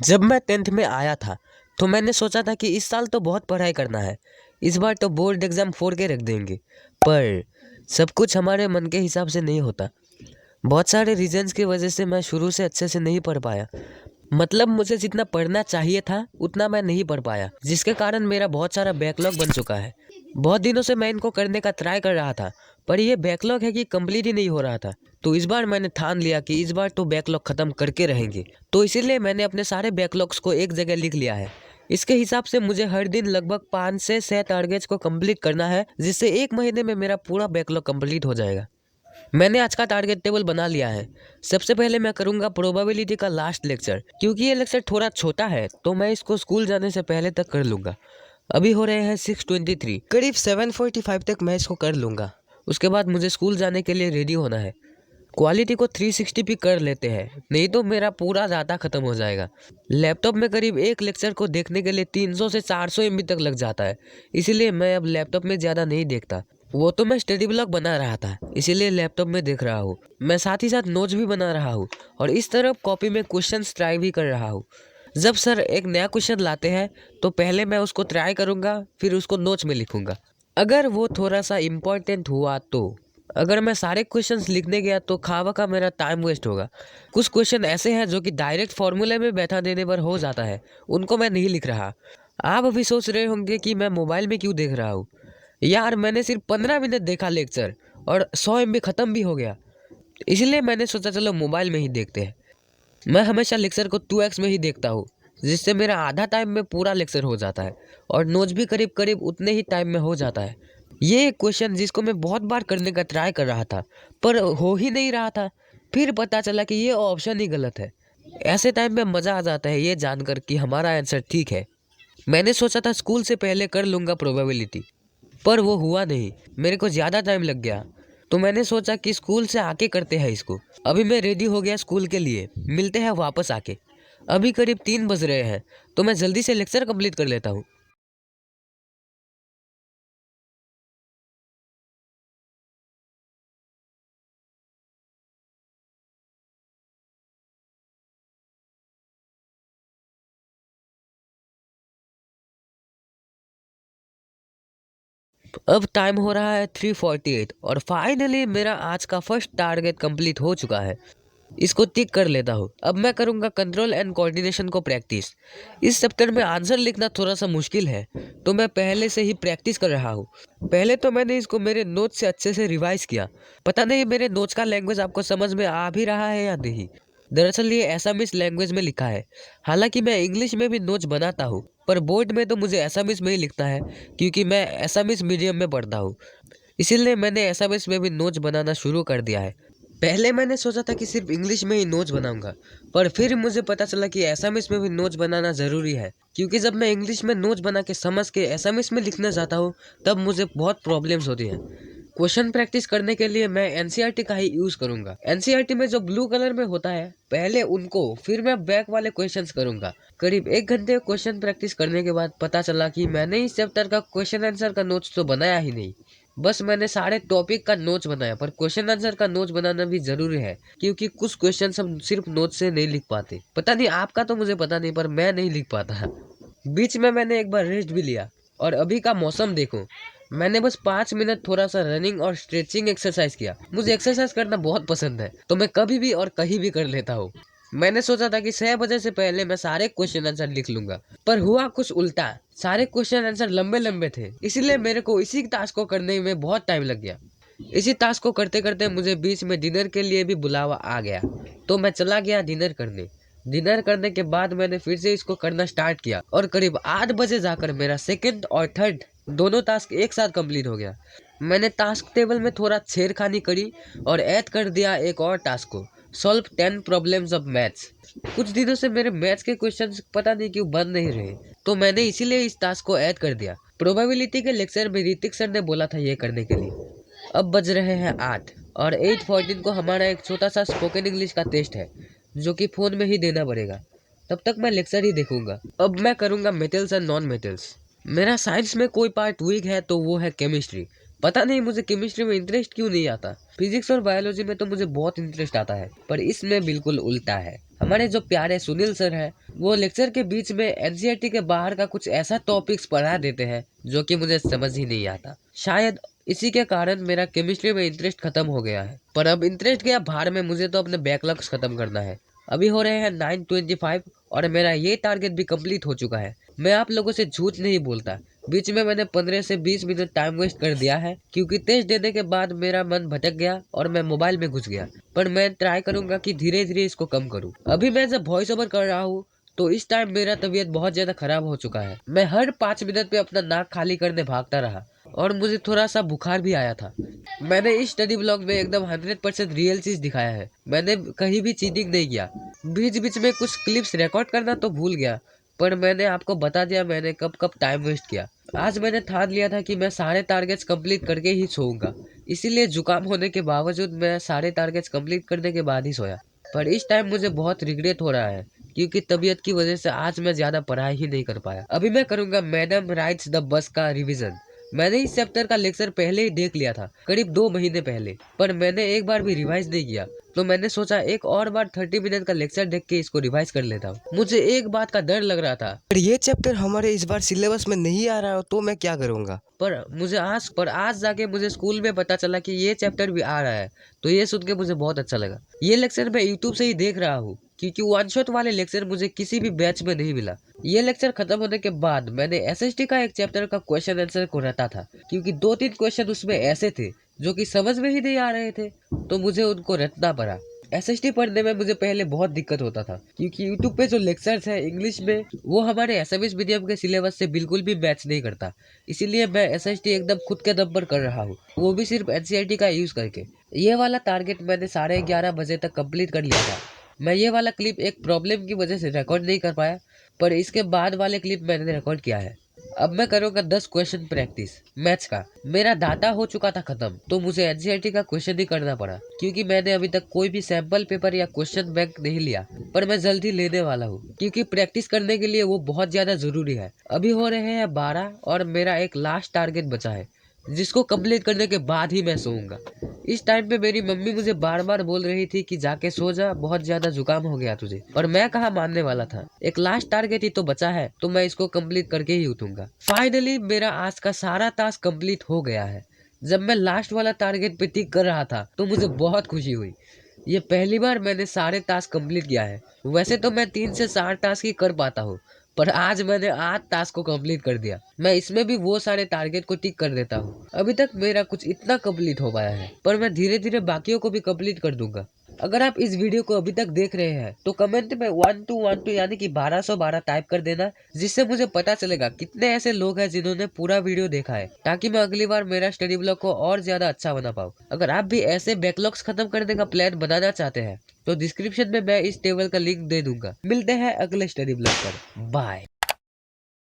जब मैं 10th में आया था तो मैंने सोचा था कि इस साल तो बहुत पढ़ाई करना है, इस बार तो बोर्ड एग्ज़ाम फोड़ के रख देंगे। पर सब कुछ हमारे मन के हिसाब से नहीं होता। बहुत सारे रीजंस की वजह से मैं शुरू से अच्छे से नहीं पढ़ पाया। मतलब मुझे जितना पढ़ना चाहिए था उतना मैं नहीं पढ़ पाया, जिसके कारण मेरा बहुत सारा बैकलॉग बन चुका है। बहुत दिनों से मैं इनको करने का ट्राई कर रहा था, पर ये बैकलॉग है कि कंप्लीट ही नहीं हो रहा था। तो इस बार मैंने ठान लिया कि इस बार तो बैकलॉग ख़त्म करके रहेंगे। तो इसीलिए मैंने अपने सारे बैकलॉग्स को एक जगह लिख लिया है। इसके हिसाब से मुझे हर दिन लगभग 5 से 6 टारगेट्स को कंप्लीट करना है, जिससे 1 महीने में मेरा पूरा बैकलॉग कंप्लीट हो जाएगा। मैंने आज का टारगेट टेबल बना लिया है। सबसे पहले मैं करूंगा प्रोबेबिलिटी का लास्ट लेक्चर, क्योंकि ये लेक्चर थोड़ा छोटा है तो मैं इसको स्कूल जाने से पहले तक कर लूंगा। अभी हो रहे हैं 6:23, करीब 7:45 तक मैं इसको कर लूंगा। उसके बाद मुझे स्कूल जाने के लिए रेडी होना है। क्वालिटी को 360 भी कर लेते हैं, नहीं तो मेरा पूरा डाटा खत्म हो जाएगा। लैपटॉप में करीब एक लेक्चर को देखने के लिए 300 से 400 MB तक लग जाता है, इसीलिए मैं अब लैपटॉप में ज़्यादा नहीं देखता। वो तो मैं स्टडी ब्लॉग बना रहा था, इसीलिए लैपटॉप में देख रहा हूँ। मैं साथ ही साथ नोट्स भी बना रहा हूँ और इस तरफ कॉपी में क्वेश्चंस ट्राई भी कर रहा हूँ। जब सर एक नया क्वेश्चन लाते हैं तो पहले मैं उसको ट्राई करूँगा, फिर उसको नोट्स में लिखूँगा। अगर वो थोड़ा सा इम्पोर्टेंट हुआ तो। अगर मैं सारे क्वेश्चंस लिखने गया तो खावा का मेरा टाइम वेस्ट होगा। कुछ क्वेश्चन ऐसे हैं जो कि डायरेक्ट फॉर्मूले में बैठा देने पर हो जाता है, उनको मैं नहीं लिख रहा। आप अभी सोच रहे होंगे कि मैं मोबाइल में क्यों देख रहा हूँ। यार मैंने सिर्फ 15 मिनट देखा लेक्चर और 100 MB ख़त्म भी हो गया, इसलिए मैंने सोचा चलो मोबाइल में ही देखते हैं। मैं हमेशा लेक्चर को 2x में ही देखता हूँ, जिससे मेरा आधा टाइम में पूरा लेक्चर हो जाता है और नोट्स भी करीब करीब उतने ही टाइम में हो जाता है। ये एक क्वेश्चन जिसको मैं बहुत बार करने का ट्राई कर रहा था पर हो ही नहीं रहा था, फिर पता चला कि ये ऑप्शन ही गलत है। ऐसे टाइम में मज़ा आ जाता है ये जानकर कि हमारा आंसर ठीक है। मैंने सोचा था स्कूल से पहले कर लूँगा प्रोबेबिलिटी, पर वो हुआ नहीं, मेरे को ज़्यादा टाइम लग गया। तो मैंने सोचा कि स्कूल से आके करते हैं इसको। अभी मैं रेडी हो गया स्कूल के लिए, मिलते हैं वापस आके। अभी करीब 3 बज रहे हैं तो मैं जल्दी से लेक्चर कंप्लीट कर लेता हूँ। अब टाइम हो रहा है 3:48 और फाइनली मेरा आज का फर्स्ट टारगेट कंप्लीट हो चुका है। इसको टिक कर लेता हूँ। अब मैं करूँगा कंट्रोल एंड कोऑर्डिनेशन को प्रैक्टिस। इस चैप्टर में आंसर लिखना थोड़ा सा मुश्किल है, तो मैं पहले से ही प्रैक्टिस कर रहा हूँ। पहले तो मैंने इसको मेरे नोट्स से अच्छे से रिवाइज किया। पता नहीं मेरे नोट्स का लैंग्वेज आपको समझ में आ भी रहा है या नहीं। दरअसल ये एसामिस लैंग्वेज में लिखा है। हालांकि मैं इंग्लिश में भी नोट्स बनाता हूँ, पर बोर्ड में तो मुझे एसामिस में ही लिखना है, क्योंकि मैं एसामिस मीडियम में पढ़ता हूँ। इसीलिए मैंने एसामिस में भी नोट्स बनाना शुरू कर दिया है। पहले मैंने सोचा था कि सिर्फ इंग्लिश में ही नोट्स बनाऊंगा, पर फिर मुझे पता चला कि एसामिस में भी नोट्स बनाना ज़रूरी है, क्योंकि जब मैं इंग्लिश में नोट्स बना के समझ के एसामिस में लिखना चाहता हूँ तब मुझे बहुत प्रॉब्लम्स होती हैं। क्वेश्चन प्रैक्टिस करने के लिए मैं एनसीईआरटी का ही यूज़ करूंगा। एनसीईआरटी में जो ब्लू कलर में होता है पहले उनको, फिर मैं बैक वाले क्वेश्चंस करूंगा। करीब 1 घंटे क्वेश्चन प्रैक्टिस करने के बाद पता चला कि मैंने इस चैप्टर का क्वेश्चन आंसर का नोट्स तो बनाया ही नहीं। बस मैंने सारे टॉपिक का नोट्स बनाया, पर क्वेश्चन आंसर का नोट्स बनाना भी जरूरी है, क्योंकि कुछ क्वेश्चन हम सिर्फ नोट्स से नहीं लिख पाते। पता नहीं आपका, तो मुझे पता नहीं, पर मैं नहीं लिख पाता। बीच में मैंने एक बार रेस्ट भी लिया। और अभी का मौसम देखो, मैंने बस 5 मिनट थोड़ा सा रनिंग और स्ट्रेचिंग एक्सरसाइज किया। मुझे एक्सरसाइज करना बहुत पसंद है, तो मैं कभी भी और कहीं भी कर लेता हूँ। मैंने सोचा था कि 6 बजे से पहले मैं सारे क्वेश्चन आंसर लिख लूंगा, पर हुआ कुछ उल्टा। सारे क्वेश्चन आंसर लंबे लंबे थे, इसलिए मेरे को इसी टास्क को करने में बहुत टाइम लग गया। इसी टास्क को करते करते मुझे बीच में डिनर के लिए भी बुलावा आ गया, तो मैं चला गया डिनर करने। डिनर करने के बाद मैंने फिर से इसको करना स्टार्ट किया और करीब 8 बजे जाकर मेरा सेकंड और थर्ड दोनों टास्क एक साथ कंप्लीट हो गया। मैंने टास्क टेबल में थोड़ा छेड़खानी करी और ऐड कर दिया एक और टास्क को, सॉल्व 10 प्रॉब्लम्स ऑफ मैथ्स। कुछ दिनों से मेरे मैथ्स के क्वेश्चंस पता नहीं क्यों बन नहीं रहे, तो मैंने इसीलिए इस टास्क को ऐड कर दिया। प्रोबेबिलिटी के लेक्चर में ऋतिक सर ने बोला था ये करने के लिए। अब बज रहे हैं 8 और 8:14 को हमारा एक छोटा सा स्पोकन इंग्लिश का टेस्ट है, जो कि फ़ोन में ही देना पड़ेगा। तब तक मैं लेक्चर ही देखूंगा। अब मैं करूंगा मेटल्स एंड नॉन मेटल्स। मेरा साइंस में कोई पार्ट वीक है तो वो है केमिस्ट्री, पता नहीं मुझे केमिस्ट्री में इंटरेस्ट क्यों नहीं आता। फिजिक्स और बायोलॉजी में तो मुझे बहुत इंटरेस्ट आता है, पर इसमें बिल्कुल उल्टा है। हमारे जो प्यारे सुनील सर हैं, वो लेक्चर के बीच में एनसीईआरटी के बाहर का कुछ ऐसा टॉपिक्स पढ़ा देते हैं जो कि मुझे समझ ही नहीं आता। शायद इसी के कारण मेरा केमिस्ट्री में इंटरेस्ट खत्म हो गया है। पर अब इंटरेस्ट गया बाहर में, मुझे तो अपने बैकलॉग्स खत्म करना है। अभी हो रहे हैं 9:25 और मेरा ये टारगेट भी कंप्लीट हो चुका है। मैं आप लोगों से झूठ नहीं बोलता, बीच में मैंने 15 से 20 मिनट टाइम वेस्ट कर दिया है, क्योंकि टेस्ट देने के बाद मेरा मन भटक गया और मैं मोबाइल में घुस गया। पर मैं ट्राई करूंगा कि धीरे धीरे इसको कम करूं। अभी मैं जब वॉइस ओवर कर रहा हूँ तो इस टाइम मेरा तबीयत बहुत ज्यादा खराब हो चुका है। मैं हर 5 मिनट पे अपना नाक खाली करने भागता रहा और मुझे थोड़ा सा बुखार भी आया था। मैंने इस स्टडी ब्लॉग में एकदम 100% रियल चीज दिखाया है। मैंने कहीं भी चीटिंग नहीं किया। बीच बीच में कुछ क्लिप्स रिकॉर्ड करना तो भूल गया, पर मैंने आपको बता दिया मैंने कब कब टाइम वेस्ट किया। आज मैंने ठान लिया था कि मैं सारे टारगेट्स कंप्लीट करके ही सोऊंगा, इसीलिए जुकाम होने के बावजूद मैं सारे टारगेट्स कंप्लीट करने के बाद ही सोया। पर इस टाइम मुझे बहुत रिग्रेट हो रहा है, क्योंकि तबीयत की वजह से आज मैं ज्यादा पढ़ाई ही नहीं कर पाया। अभी मैं करूंगा मैडम राइड्स द बस का रिवीजन। मैंने इस चैप्टर का लेक्चर पहले ही देख लिया था, करीब 2 महीने पहले, पर मैंने एक बार भी रिवाइज नहीं किया। तो मैंने सोचा एक और बार 30 मिनट का लेक्चर देख के इसको रिवाइज कर लेता हूँ। मुझे एक बात का डर लग रहा था, पर ये चैप्टर हमारे इस बार सिलेबस में नहीं आ रहा हो तो मैं क्या करूँगा। पर आज जाके मुझे स्कूल में पता चला कि ये चैप्टर भी आ रहा है, तो ये सुन के मुझे बहुत अच्छा लगा। ये लेक्चर मैं यूट्यूब से ही देख रहा हूँ, क्योंकि वन शॉट वाले लेक्चर मुझे किसी भी बैच में नहीं मिला। ये लेक्चर खत्म होने के बाद मैंने एसएसटी का एक चैप्टर का क्वेश्चन आंसर को रटा था, क्योंकि 2-3 क्वेश्चन उसमें ऐसे थे जो कि समझ में ही नहीं आ रहे थे, तो मुझे उनको रटना पड़ा। एसएसटी पढ़ने में मुझे पहले बहुत दिक्कत होता था, क्योंकि यूट्यूब पे जो लेक्चर्स है इंग्लिश में, वो हमारे एसएमएस मीडियम के सिलेबस से बिल्कुल भी मैच नहीं करता। इसीलिए मैं एसएसटी एकदम खुद के दम पर कर रहा हूँ, वो भी सिर्फ एनसीईआरटी का यूज करके। ये वाला टारगेट मैंने 11:30 बजे तक कंप्लीट कर लिया था। मैं ये वाला क्लिप एक प्रॉब्लम की वजह से रिकॉर्ड नहीं कर पाया, पर इसके बाद वाले क्लिप मैंने रिकॉर्ड किया है। अब मैं करूंगा 10 क्वेश्चन प्रैक्टिस मैथ्स का। मेरा डाटा हो चुका था खत्म, तो मुझे एनसीईआरटी का क्वेश्चन ही करना पड़ा, क्योंकि मैंने अभी तक कोई भी सैंपल पेपर या क्वेश्चन बैंक नहीं लिया। पर मैं जल्दी लेने वाला हूँ, क्योंकि प्रैक्टिस करने के लिए वो बहुत ज्यादा जरूरी है। अभी हो रहे हैं 12 और मेरा एक लास्ट टारगेट बचा है, जिसको कंप्लीट करने के बाद ही मैं सोऊंगा। इस टाइम पे मेरी मम्मी मुझे बार बार बोल रही थी कि जाके सो जा, बहुत ज्यादा जुकाम हो गया तुझे, पर मैं कहाँ मानने वाला था। एक लास्ट टारगेट ही तो बचा है, तो मैं इसको कंप्लीट करके ही उठूंगा। फाइनली मेरा आज का सारा टास्क कंप्लीट हो गया है। जब मैं लास्ट वाला टारगेट पे टिक कर रहा था तो मुझे बहुत खुशी हुई। ये पहली बार मैंने सारे टास्क कंप्लीट किया है। वैसे तो मैं 3 से 4 टास्क ही कर पाता हूँ, पर आज मैंने 8 टास्क को कंप्लीट कर दिया। मैं इसमें भी वो सारे टारगेट को टिक कर देता हूँ। अभी तक मेरा कुछ इतना कंप्लीट हो पाया है, पर मैं धीरे धीरे बाकियों को भी कंप्लीट कर दूंगा। अगर आप इस वीडियो को अभी तक देख रहे हैं तो कमेंट में 1212 यानी कि 1212 टाइप कर देना, जिससे मुझे पता चलेगा कितने ऐसे लोग हैं जिन्होंने पूरा वीडियो देखा है, ताकि मैं अगली बार मेरा स्टडी ब्लॉग को और ज्यादा अच्छा बना पाऊँ। अगर आप भी ऐसे बैकलॉग्स खत्म करने का प्लान बनाना चाहते हैं तो डिस्क्रिप्शन में मैं इस टेबल का लिंक दे दूंगा। मिलते हैं अगले स्टडी ब्लॉग पर। बाय।